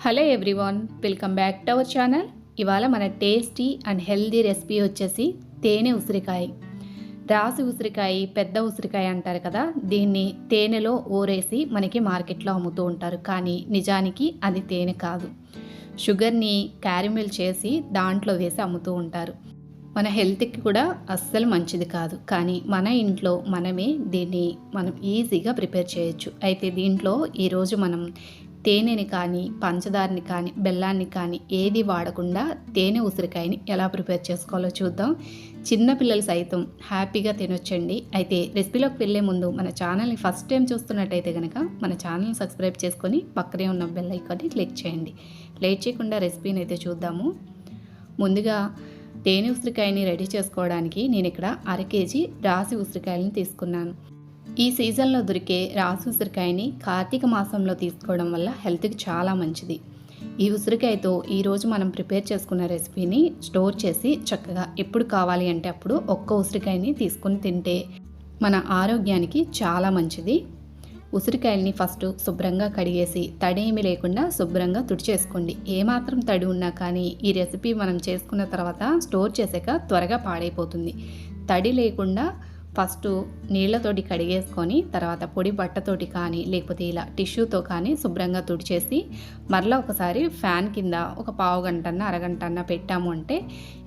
Hello everyone, welcome back to our channel. ఇవాళ మన tasty and healthy recipe వచ్చేసి తేనె ఉసిరికాయ. రాసి ఉసిరికాయ, పెద్ద ఉసిరికాయ అంటారు కదా, దీన్ని తేనెలో ఊరేసి మనకి మార్కెట్లో అమ్ముతూ ఉంటారు. కానీ నిజానికి అది తేనె కాదు, షుగర్ని క్యారమిల్ చేసి దాంట్లో వేసి అమ్ముతూ ఉంటారు. మన హెల్త్కి కూడా అస్సలు మంచిది కాదు. కానీ మన ఇంట్లో మనమే దీన్ని ఈజీగా ప్రిపేర్ చేయొచ్చు. అయితే దీంట్లో ఈరోజు మనం తేనెని కానీ, పంచదారని కానీ, బెల్లాన్ని కానీ ఏది వాడకుండా తేనె ఉసిరికాయని ఎలా ప్రిపేర్ చేసుకోవాలో చూద్దాం. చిన్నపిల్లలు సైతం హ్యాపీగా తినొచ్చండి. అయితే రెసిపీలోకి వెళ్ళే ముందు మన ఛానల్ని ఫస్ట్ టైం చూస్తున్నట్టయితే కనుక మన ఛానల్ని సబ్స్క్రైబ్ చేసుకొని పక్కనే ఉన్న బెల్ ఐకాన్ని క్లిక్ చేయండి. లేట్ చేయకుండా రెసిపీని అయితే చూద్దాము. ముందుగా తేనె ఉసిరికాయని రెడీ చేసుకోవడానికి నేను ఇక్కడ 1/2 కేజీ రాసి ఉసిరికాయలని తీసుకున్నాను. ఈ సీజన్లో దొరికే రాసి ఉసిరికాయని కార్తీక మాసంలో తీసుకోవడం వల్ల హెల్త్కి చాలా మంచిది. ఈ ఉసిరికాయతో ఈరోజు మనం ప్రిపేర్ చేసుకున్న రెసిపీని స్టోర్ చేసి చక్కగా ఎప్పుడు కావాలి అంటే అప్పుడు ఒక్క ఉసిరికాయని తీసుకుని తింటే మన ఆరోగ్యానికి చాలా మంచిది. ఉసిరికాయల్ని ఫస్ట్ శుభ్రంగా కడిగేసి తడేమి లేకుండా శుభ్రంగా తుడిచేసుకోండి. ఏమాత్రం తడి ఉన్నా కానీ ఈ రెసిపీ మనం చేసుకున్న తర్వాత స్టోర్ చేసాక త్వరగా పాడైపోతుంది. తడి లేకుండా ఫస్ట్ నీళ్ళతోటి కడిగేసుకొని తర్వాత పొడి బట్టతోటి కానీ లేకపోతే ఇలా టిష్యూతో కానీ శుభ్రంగా తుడిచేసి మరలా ఒకసారి ఫ్యాన్ కింద ఒక పావు గంటన్న అరగంటన్న పెట్టాము అంటే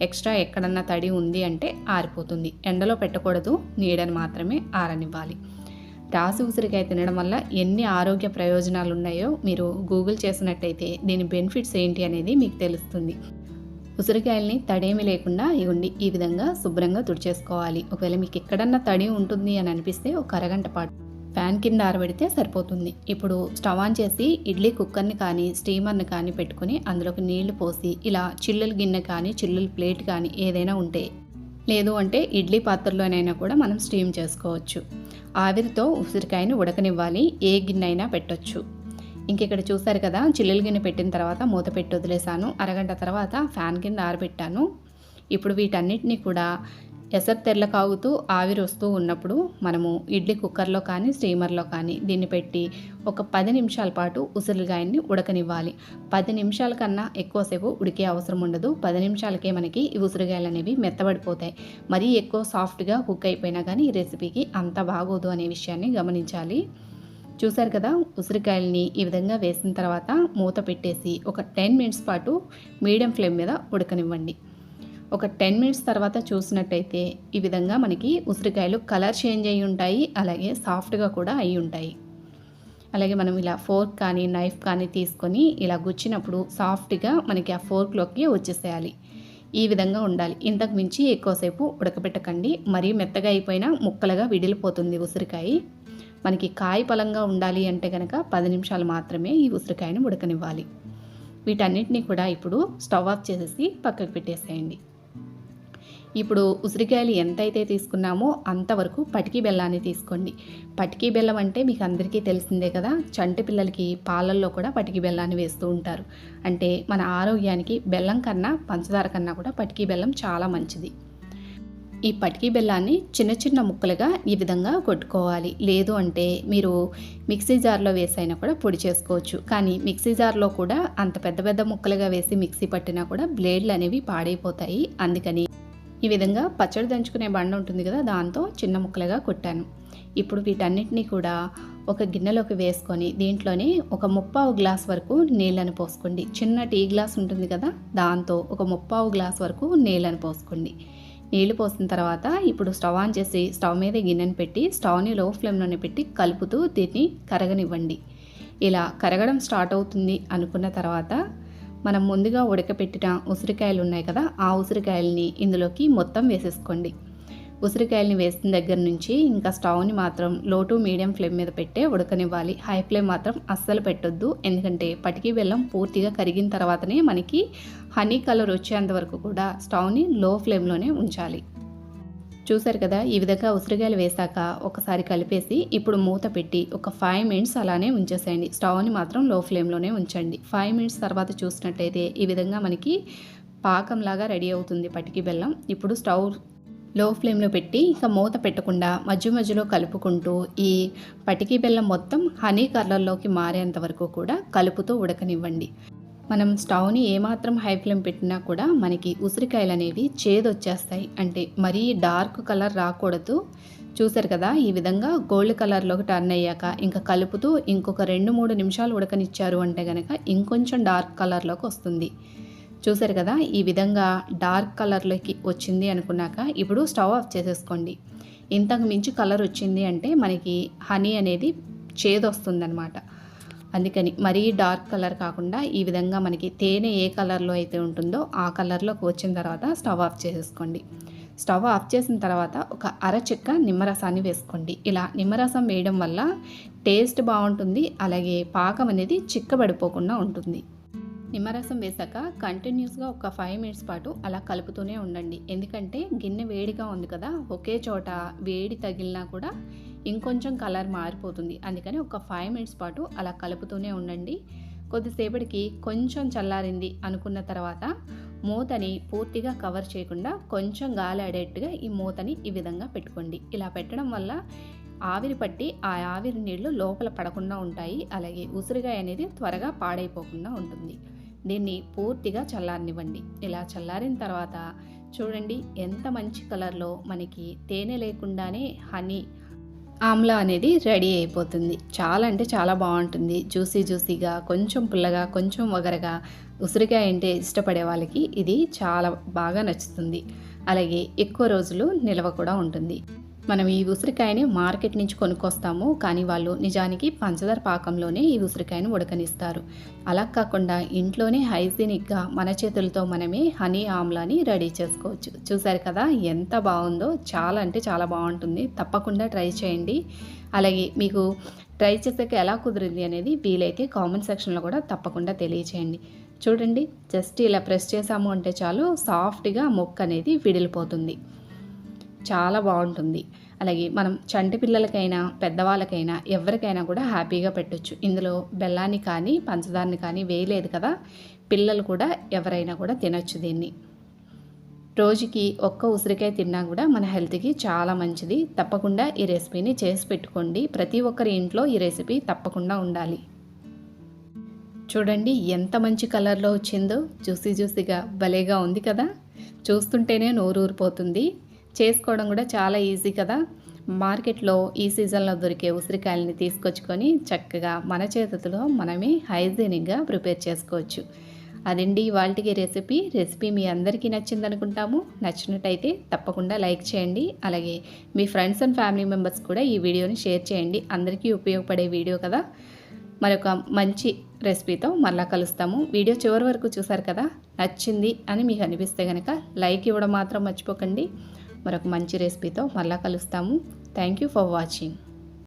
ఎక్స్ట్రా ఎక్కడన్నా తడి ఉంది అంటే ఆరిపోతుంది. ఎండలో పెట్టకూడదు, నీడని మాత్రమే ఆరనివ్వాలి. రాసి ఉసిరికాయ తినడం వల్ల ఎన్ని ఆరోగ్య ప్రయోజనాలు ఉన్నాయో మీరు గూగుల్ చేసినట్టయితే దీని బెనిఫిట్స్ ఏంటి అనేది మీకు తెలుస్తుంది. ఉసిరికాయల్ని తడేమి లేకుండా ఇవ్వండి ఈ విధంగా శుభ్రంగా తుడిచేసుకోవాలి. ఒకవేళ మీకు ఎక్కడన్నా తడి ఉంటుంది అని అనిపిస్తే ఒక అరగంట పాటు ఫ్యాన్ కింద ఆరబెడితే సరిపోతుంది. ఇప్పుడు స్టవ్ ఆన్ చేసి ఇడ్లీ కుక్కర్ని కానీ స్టీమర్ని కానీ పెట్టుకుని అందులోకి నీళ్లు పోసి ఇలా చిల్లుల గిన్నె కానీ చిల్లుల ప్లేట్ కానీ ఏదైనా ఉంటే, లేదు అంటే ఇడ్లీ పాత్రలోనైనా కూడా మనం స్టీమ్ చేసుకోవచ్చు. ఆవిరితో ఉసిరికాయని ఉడకనివ్వాలి. ఏ గిన్నె అయినా పెట్టొచ్చు. ఇంకెక్కడ చూసారు కదా, చిల్లుల గిన్నె పెట్టిన తర్వాత మూత పెట్టి వదిలేసాను. అరగంట తర్వాత ఫ్యాన్ కింద ఆరబెట్టాను. ఇప్పుడు వీటన్నిటినీ కూడా ఎసరు తెల్ల కాగుతూ ఆవిరి వస్తూ ఉన్నప్పుడు మనము ఇడ్లీ కుక్కర్లో కానీ స్టీమర్లో కానీ దీన్ని పెట్టి ఒక 10 నిమిషాల పాటు ఉసిరికాయని ఉడకనివ్వాలి. 10 నిమిషాల కన్నా ఎక్కువసేపు ఉడికే అవసరం ఉండదు. 10 నిమిషాలకే మనకి ఈ ఉసిరికాయలు అనేవి మెత్తబడిపోతాయి. మరీ ఎక్కువ సాఫ్ట్గా కుక్ అయిపోయినా కానీ ఈ రెసిపీకి అంత బాగోదు అనే విషయాన్ని గమనించాలి. చూసారు కదా, ఉసిరికాయలని ఈ విధంగా వేసిన తర్వాత మూత పెట్టేసి ఒక 10 మినిట్స్ పాటు మీడియం ఫ్లేమ్ మీద ఉడకనివ్వండి. ఒక 10 మినిట్స్ తర్వాత చూసినట్టయితే ఈ విధంగా మనకి ఉసిరికాయలు కలర్ చేంజ్ అయ్యి ఉంటాయి, అలాగే సాఫ్ట్గా కూడా అయి ఉంటాయి. అలాగే మనం ఇలా ఫోర్క్ కానీ నైఫ్ కానీ తీసుకొని ఇలా గుచ్చినప్పుడు సాఫ్ట్గా మనకి ఆ ఫోర్క్లోకి వచ్చేసేయాలి. ఈ విధంగా ఉండాలి. ఇంతకు మించి ఎక్కువసేపు ఉడకబెట్టకండి. మరీ మెత్తగా అయిపోయినా ముక్కలుగా విడిలిపోతుంది ఉసిరికాయ. మనకి కాయ పలంగా ఉండాలి అంటే కనుక 10 నిమిషాలు మాత్రమే ఈ ఉసిరికాయను ఉడకనివ్వాలి. వీటన్నిటిని కూడా ఇప్పుడు స్టవ్ ఆఫ్ చేసేసి పక్కకు పెట్టేసేయండి. ఇప్పుడు ఉసిరికాయలు ఎంతైతే తీసుకున్నామో అంతవరకు పటికి బెల్లాన్ని తీసుకోండి. పటికి బెల్లం అంటే మీకు అందరికీ తెలిసిందే కదా, చంటి పిల్లలకి పాలల్లో కూడా పటికి బెల్లాన్ని వేస్తూ ఉంటారు. అంటే మన ఆరోగ్యానికి బెల్లం కన్నా పంచదార కన్నా కూడా పటికి బెల్లం చాలా మంచిది. ఈ పటికి బెల్లాన్ని చిన్న చిన్న ముక్కలుగా ఈ విధంగా కొట్టుకోవాలి. లేదు అంటే మీరు మిక్సీ జార్లో వేసైనా కూడా పొడి చేసుకోవచ్చు. కానీ మిక్సీ జార్లో కూడా అంత పెద్ద పెద్ద ముక్కలుగా వేసి మిక్సీ పట్టినా కూడా బ్లేడ్లు అనేవి పాడైపోతాయి. అందుకని ఈ విధంగా పచ్చడి దంచుకునే బండ ఉంటుంది కదా, దాంతో చిన్న ముక్కలుగా కొట్టాను. ఇప్పుడు వీటన్నిటినీ కూడా ఒక గిన్నెలోకి వేసుకొని దీంట్లోనే ఒక 3/4 గ్లాస్ వరకు నీళ్ళని పోసుకోండి. చిన్న టీ గ్లాస్ ఉంటుంది కదా, దాంతో ఒక 3/4 గ్లాస్ వరకు నీళ్ళని పోసుకోండి. నీళ్లు పోసిన తర్వాత ఇప్పుడు స్టవ్ ఆన్ చేసి స్టవ్ మీద గిన్నెని పెట్టి స్టవ్ని లో ఫ్లేమ్లోనే పెట్టి కలుపుతూ దీన్ని కరగనివ్వండి. ఇలా కరగడం స్టార్ట్ అవుతుంది అనుకున్న తర్వాత మనం ముందుగా ఉడకపెట్టిన ఉసిరికాయలు ఉన్నాయి కదా, ఆ ఉసిరికాయలని ఇందులోకి మొత్తం వేసేసుకోండి. ఉసిరికాయలని వేసిన దగ్గర నుంచి ఇంకా స్టవ్ని మాత్రం లో టు మీడియం ఫ్లేమ్ మీద పెట్టే ఉడకనివ్వాలి. హై ఫ్లేమ్ మాత్రం అస్సలు పెట్టొద్దు. ఎందుకంటే పటికి బెల్లం పూర్తిగా కరిగిన తర్వాతనే మనకి హనీ కలర్ వచ్చేంత వరకు కూడా స్టవ్ని లో ఫ్లేమ్లోనే ఉంచాలి. చూసారు కదా, ఈ విధంగా ఉసిరికాయలు వేసాక ఒకసారి కలిపేసి ఇప్పుడు మూత పెట్టి ఒక 5 మినిట్స్ అలానే ఉంచేసేయండి. స్టవ్ని మాత్రం లో ఫ్లేమ్లోనే ఉంచండి. 5 మినిట్స్ తర్వాత చూసినట్టయితే ఈ విధంగా మనకి పాకంలాగా రెడీ అవుతుంది పటికి బెల్లం. ఇప్పుడు స్టవ్ లో ఫ్లేమ్లో పెట్టి ఇక మూత పెట్టకుండా మధ్య మధ్యలో కలుపుకుంటూ ఈ పటికి బెల్లం మొత్తం హనీ కలర్లోకి మారేంత వరకు కూడా కలుపుతూ ఉడకనివ్వండి. మనం స్టవ్ని ఏమాత్రం హై ఫ్లేమ్ పెట్టినా కూడా మనకి ఉసిరికాయలు అనేవి చేదొచ్చేస్తాయి. అంటే మరీ డార్క్ కలర్ రాకూడదు. చూసారు కదా, ఈ విధంగా గోల్డ్ కలర్లోకి టర్న్ అయ్యాక ఇంకా కలుపుతూ ఇంకొక 2-3 నిమిషాలు ఉడకనిచ్చారు అంటే కనుక ఇంకొంచెం డార్క్ కలర్లోకి వస్తుంది. చూసారు కదా, ఈ విధంగా డార్క్ కలర్లోకి వచ్చింది అనుకున్నాక ఇప్పుడు స్టవ్ ఆఫ్ చేసేసుకోండి. ఇంతకు మించి కలర్ వచ్చింది అంటే మనకి హనీ అనేది చేదొస్తుందనమాట. అందుకని మరీ డార్క్ కలర్ కాకుండా ఈ విధంగా మనకి తేనె ఏ కలర్లో అయితే ఉంటుందో ఆ కలర్లోకి వచ్చిన తర్వాత స్టవ్ ఆఫ్ చేసేసుకోండి. స్టవ్ ఆఫ్ చేసిన తర్వాత ఒక అరచెక్క నిమ్మరసాన్ని వేసుకోండి. ఇలా నిమ్మరసం వేయడం వల్ల టేస్ట్ బాగుంటుంది, అలాగే పాకం అనేది చిక్కబడిపోకుండా ఉంటుంది. నిమ్మరసం వేసాక కంటిన్యూస్గా ఒక 5 మినిట్స్ పాటు అలా కలుపుతూనే ఉండండి. ఎందుకంటే గిన్నె వేడిగా ఉంది కదా, ఒకే చోట వేడి తగిలినా కూడా ఇంకొంచెం కలర్ మారిపోతుంది. అందుకని ఒక 5 మినిట్స్ పాటు అలా కలుపుతూనే ఉండండి. కొద్దిసేపటికి కొంచెం చల్లారింది అనుకున్న తర్వాత మూతని పూర్తిగా కవర్ చేయకుండా కొంచెం గాలి ఆడేట్టుగా ఈ మూతని ఈ విధంగా పెట్టుకోండి. ఇలా పెట్టడం వల్ల ఆవిరి పట్టి ఆ ఆవిరి నీళ్లు లోపల పడకుండా ఉంటాయి. అలాగే ఉసిరికాయ అనేది త్వరగా పాడైపోకుండా ఉంటుంది. దీన్ని పూర్తిగా చల్లారనివ్వండి. ఇలా చల్లారిన తర్వాత చూడండి ఎంత మంచి కలర్లో మనకి తేనె లేకుండానే హనీ ఆమ్లా అనేది రెడీ అయిపోతుంది. చాలా అంటే చాలా బాగుంటుంది. జ్యూసీగా, కొంచెం పుల్లగా, కొంచెం వగరగా, ఉసిరికాయ అంటే ఇష్టపడే వాళ్ళకి ఇది చాలా బాగా నచ్చుతుంది. అలాగే ఎక్కువ రోజులు నిల్వ కూడా ఉంటుంది. మనం ఈ ఉసిరికాయని మార్కెట్ నుంచి కొనుక్కొస్తాము, కానీ వాళ్ళు నిజానికి పంచదార పాకంలోనే ఈ ఉసిరికాయని ఉడకనిస్తారు. అలా కాకుండా ఇంట్లోనే హైజీనిక్గా మన చేతులతో మనమే హనీ ఆమ్లాని రెడీ చేసుకోవచ్చు. చూసారు కదా ఎంత బాగుందో, చాలా అంటే చాలా బాగుంటుంది. తప్పకుండా ట్రై చేయండి. అలాగే మీకు ట్రై చేసాక ఎలా కుదిరింది అనేది వీలైతే కామెంట్ సెక్షన్లో కూడా తప్పకుండా తెలియచేయండి. చూడండి, జస్ట్ ఇలా ప్రెస్ చేసాము అంటే చాలు సాఫ్ట్గా ముక్క అనేది విడిలిపోతుంది. చాలా బాగుంటుంది. అలాగే మనం చంటి పిల్లలకైనా పెద్దవాళ్ళకైనా ఎవరికైనా కూడా హ్యాపీగా పెట్టొచ్చు. ఇందులో బెల్లాన్ని కానీ పంచదారని కానీ వేయలేదు కదా, పిల్లలు కూడా ఎవరైనా కూడా తినొచ్చు దీన్ని. రోజుకి ఒక్క ఉసిరికాయ తిన్నా కూడా మన హెల్త్కి చాలా మంచిది. తప్పకుండా ఈ రెసిపీని చేసి పెట్టుకోండి. ప్రతి ఒక్కరి ఇంట్లో ఈ రెసిపీ తప్పకుండా ఉండాలి. చూడండి ఎంత మంచి కలర్లో వచ్చిందో, జ్యూసీగా భలేగా ఉంది కదా. చూస్తుంటేనే నోరు ఊరిపోతుంది. చేసుకోవడం కూడా చాలా ఈజీ కదా. మార్కెట్లో ఈ సీజన్లో దొరికే ఉసిరికాయలని తీసుకొచ్చుకొని చక్కగా మన చేతులతో మనమే హైజీనిక్గా ప్రిపేర్ చేసుకోవచ్చు. అదండి ఇవాల్టికి రెసిపీ మీ అందరికీ నచ్చింది అనుకుంటాము. నచ్చినట్టయితే తప్పకుండా లైక్ చేయండి. అలాగే మీ ఫ్రెండ్స్ అండ్ ఫ్యామిలీ మెంబర్స్ కూడా ఈ వీడియోని షేర్ చేయండి. అందరికీ ఉపయోగపడే వీడియో కదా. మరొక మంచి రెసిపీతో మళ్ళీ కలుస్తాము. వీడియో చివరి వరకు చూసారు కదా, నచ్చింది అని మీకు అనిపిస్తే కనుక లైక్ ఇవ్వడం మాత్రం మర్చిపోకండి. మరొక మంచి రెసిపీతో మళ్ళీ కలుస్తాము. Thank you for watching.